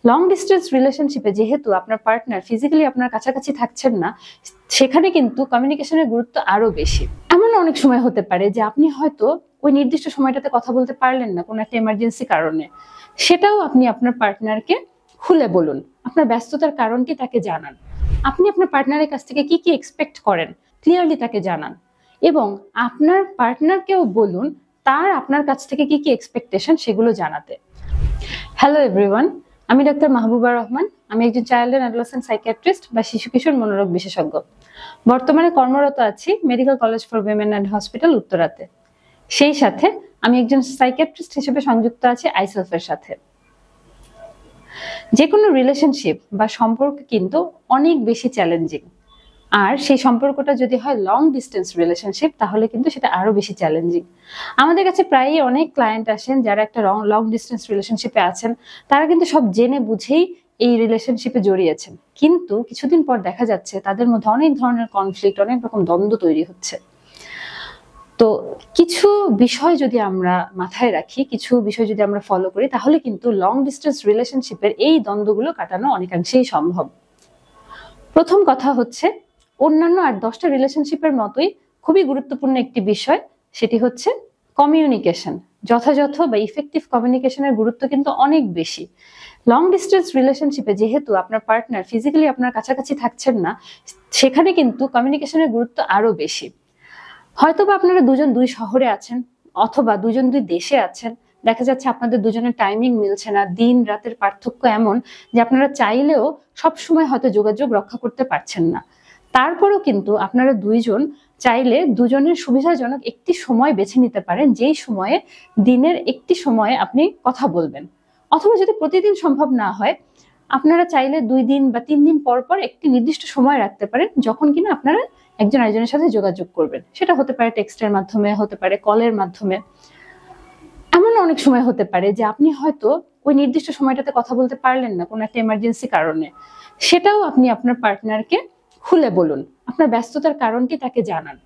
Long distance রিলেশনশিপে যেহেতু আপনার পার্টনার ফিজিক্যালি আপনার কাছাকাছি থাকছেন না, সেখানে কিন্তু কমিউনিকেশনের গুরুত্ব আরো বেশি। এমন অনেক সময় হতে পারে যে আপনি হয়তো ওই নির্দিষ্ট সময়টাতে কথা বলতে পারলেন না কোনো একটা এমার্জেন্সি কারণে, সেটাও আপনি আপনার পার্টনারকে খুলে বলুন, আপনার ব্যস্ততার কারণটি তাকে জানান। আপনি আপনার পার্টনারের কাছ থেকে কি কি এক্সপেক্ট করেন ক্লিয়ারলি তাকে জানান, এবং আপনার পার্টনারকেও বলুন তার আপনার কাছ থেকে কি কি এক্সপেকটেশন সেগুলো জানাতে। হ্যালো এভরিওয়ান, আমি ডাক্তার মাহবুবা রহমান। আমি একজন চাইল্ড অ্যান্ড অ্যাডোলেসেন্ট সাইকিয়াট্রিস্ট বা শিশু কিশোর মনোরোগ বিশেষজ্ঞ। বর্তমানে কর্মরত আছি medical college for women and hospital উত্তরাতে। সেই সাথে আমি একজন সাইকিয়াট্রিস্ট হিসেবে সংযুক্ত আছি আইসেলফের সাথে। যে কোনো রিলেশনশিপ বা সম্পর্ক কিন্তু অনেক বেশি চ্যালেঞ্জিং, আর সেই সম্পর্কটা যদি হয় লং ডিস্টেন্স রিলেশনশিপ তাহলে কিন্তু সেটা আরো বেশি চ্যালেঞ্জিং। আমাদের কাছে প্রায়ই অনেক ক্লায়েন্ট আসেন যারা একটা লং ডিস্টেন্স রিলেশনশিপে আছেন, তারা কিন্তু সব জেনে বুঝেই এই রিলেশনশিপে জড়িয়েছেন, কিন্তু কিছুদিন পর দেখা যাচ্ছে তাদের মধ্যে অনেক ধরনের কনফ্লিক্ট, অনেক রকম দ্বন্দ্ব তৈরি হচ্ছে। তো কিছু বিষয় যদি আমরা মাথায় রাখি, কিছু বিষয় যদি আমরা ফলো করি, তাহলে কিন্তু লং ডিস্টেন্স রিলেশনশিপের এই দ্বন্দ্বগুলো কাটানো অনেকাংশেই সম্ভব। প্রথম কথা হচ্ছে, অন্যান্য আর 10টা রিলেশনশিপের মতোই খুবই গুরুত্বপূর্ণ একটি বিষয়, সেটি হচ্ছে কমিউনিকেশন। যথাযথ বা ইফেক্টিভ কমিউনিকেশনের গুরুত্ব কিন্তু অনেক বেশি। লং ডিস্টেন্স রিলেশনশিপে যেহেতু আপনার পার্টনার ফিজিক্যালি আপনার কাছাকাছি থাকছেন না, সেখানে কিন্তু কমিউনিকেশনের গুরুত্ব আরো বেশি। হয়তোবা আপনারা দুজন দুই শহরে আছেন, অথবা দুজন দুই দেশে আছেন, দেখা যাচ্ছে আপনাদের দুজনের টাইমিং মিলছে না, দিন রাতের পার্থক্য এমন যে আপনারা চাইলেও সব সময় হয়তো যোগাযোগ রক্ষা করতে পারছেন না। তারপরও কিন্তু আপনারা দুইজন চাইলে দুজনের সুবিধাজনক একটি সময় বেছে নিতে পারেন, যেই সময়ে দিনের একটি সময়ে আপনি কথা বলবেন। অথবা যদি প্রতিদিন সম্ভব না হয়, আপনারা চাইলে 2 দিন বা 3 দিন পর পর একটি নির্দিষ্ট সময় রাখতে পারেন যখন কিনা আপনারা একজন আরেকজনের সাথে যোগাযোগ করবেন। সেটা হতে পারে টেক্সটের মাধ্যমে, হতে পারে কলের মাধ্যমে। এমন অনেক সময় হতে পারে যে আপনি হয়তো ওই নির্দিষ্ট সময়টাতে কথা বলতে পারলেন না কোনো একটা এমার্জেন্সি কারণে, সেটাও আপনি আপনার পার্টনারকে খুলে বলুন, আপনার ব্যস্ততার কারণটি তাকে জানান।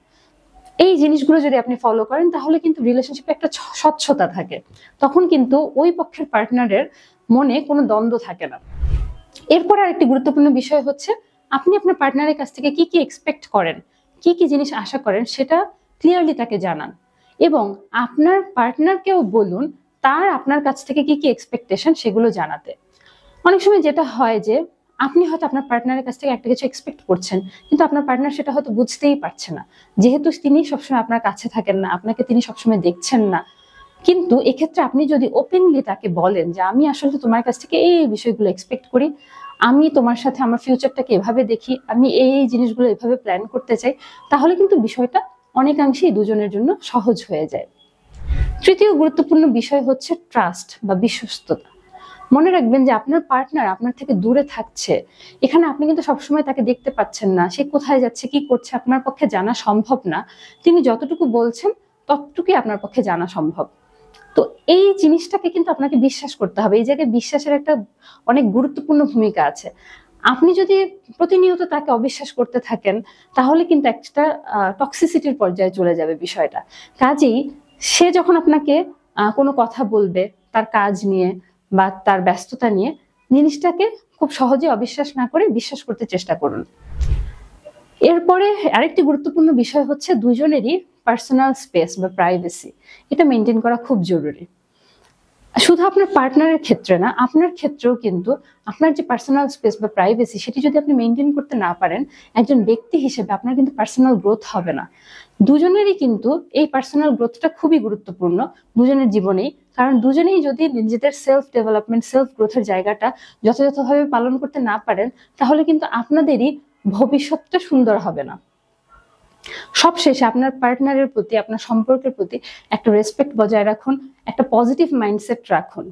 এই জিনিসগুলো যদি আপনি ফলো করেন তাহলে কিন্তু রিলেশনশিপে একটা স্বচ্ছতা থাকে, তখন কিন্তু ওই পক্ষের পার্টনারের মনে কোনো দ্বন্দ্ব থাকে না। এরপর আরেকটি গুরুত্বপূর্ণ বিষয় হচ্ছে, আপনি আপনার পার্টনারের কাছ থেকে কি কি এক্সপেক্ট করেন, কি কি জিনিস আশা করেন সেটা ক্লিয়ারলি তাকে জানান, এবং আপনার পার্টনারকেও বলুন তার আপনার কাছ থেকে কি কি এক্সপেকটেশন সেগুলো জানাতে। অনেক সময় যেটা হয় যে আপনি হয়তো আপনার পার্টনারের কাছ থেকে একটা কিছু এক্সপেক্ট করছেন, কিন্তু আপনার পার্টনার সেটা হয়তো বুঝতেই পারছে না, যেহেতু তিনি সবসময় আপনার কাছে থাকেন না, আপনাকে তিনি সবসময় দেখছেন না। কিন্তু এক্ষেত্রে আপনি যদি ওপেনলি তাকে বলেন যে আমি আসলে তোমার কাছ থেকে এই বিষয়গুলো এক্সপেক্ট করি, আমি তোমার সাথে আমার ফিউচারটাকে এভাবে দেখি, আমি এই জিনিসগুলো এভাবে প্ল্যান করতে চাই, তাহলে কিন্তু বিষয়টা অনেকাংশেই দুজনের জন্য সহজ হয়ে যায়। তৃতীয় গুরুত্বপূর্ণ বিষয় হচ্ছে ট্রাস্ট বা বিশ্বস্ততা। মনে রাখবেন যে আপনার পার্টনার আপনার থেকে দূরে থাকছে, এখানে আপনি কিন্তু সবসময় তাকে দেখতে পাচ্ছেন না, সে কোথায় যাচ্ছে কি করছে আপনার পক্ষে জানা সম্ভব না। তিনি যতটুকু বলছেন ততটুকুই আপনার পক্ষে জানা সম্ভব। তো এই জিনিসটাকে কিন্তু আপনাকে বিশ্বাস করতে হবে। এই জায়গায় বিশ্বাসের একটা অনেক গুরুত্বপূর্ণ ভূমিকা আছে। আপনি যদি প্রতিনিয়ত তাকে অবিশ্বাস করতে থাকেন, তাহলে কিন্তু একটা টক্সিসিটির পর্যায়ে চলে যাবে বিষয়টা। কাজেই সে যখন আপনাকে কোনো কথা বলবে তার কাজ নিয়ে বা তার ব্যস্ততা নিয়ে, জিনিসটাকে খুব সহজে অবিশ্বাস না করে বিশ্বাস করতে চেষ্টা করুন। এরপরে আরেকটি গুরুত্বপূর্ণ বিষয় হচ্ছে দুজনেরই পার্সোনাল স্পেস বা প্রাইভেসি। এটা মেনটেন করা খুব জরুরি। শুধু আপনার পার্টনারের ক্ষেত্রে না, আপনার ক্ষেত্রেও কিন্তু আপনার যে পার্সোনাল স্পেস বা প্রাইভেসি সেটি যদি আপনি মেনটেন করতে না পারেন, একজন ব্যক্তি হিসেবে আপনার কিন্তু পার্সোনাল গ্রোথ হবে না। দুজনেরই কিন্তু এই পার্সোনাল গ্রোথটা খুবই গুরুত্বপূর্ণ দুজনের জীবনেই, কারণ দুজনেই যদি নিজেদের সেলফ ডেভেলপমেন্ট, সেলফ গ্রোথের জায়গাটা যথাযথভাবে পালন করতে না পারেন, তাহলে কিন্তু আপনাদেরই ভবিষ্যৎটা সুন্দর হবে না। সবশেষে আপনার পার্টনারের প্রতি, আপনার সম্পর্কের প্রতি একটা রেসপেক্ট বজায় রাখুন, একটা পজিটিভ মাইন্ডসেট রাখুন।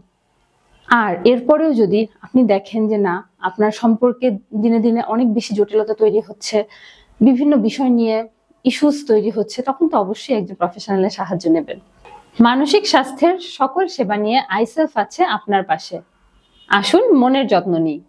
আর এরপরেও যদি আপনি দেখেন যে না, আপনার সম্পর্কে দিনে দিনে অনেক বেশি জটিলতা তৈরি হচ্ছে, বিভিন্ন বিষয় নিয়ে ইস্যুস তৈরি হচ্ছে, তখন তো অবশ্যই একজন প্রফেশনালের সাহায্য নেবেন। মানসিক স্বাস্থ্যের সকল সেবা নিয়ে আইসেলফ আছে আপনার পাশে। আসুন মনের যত্ন নিই।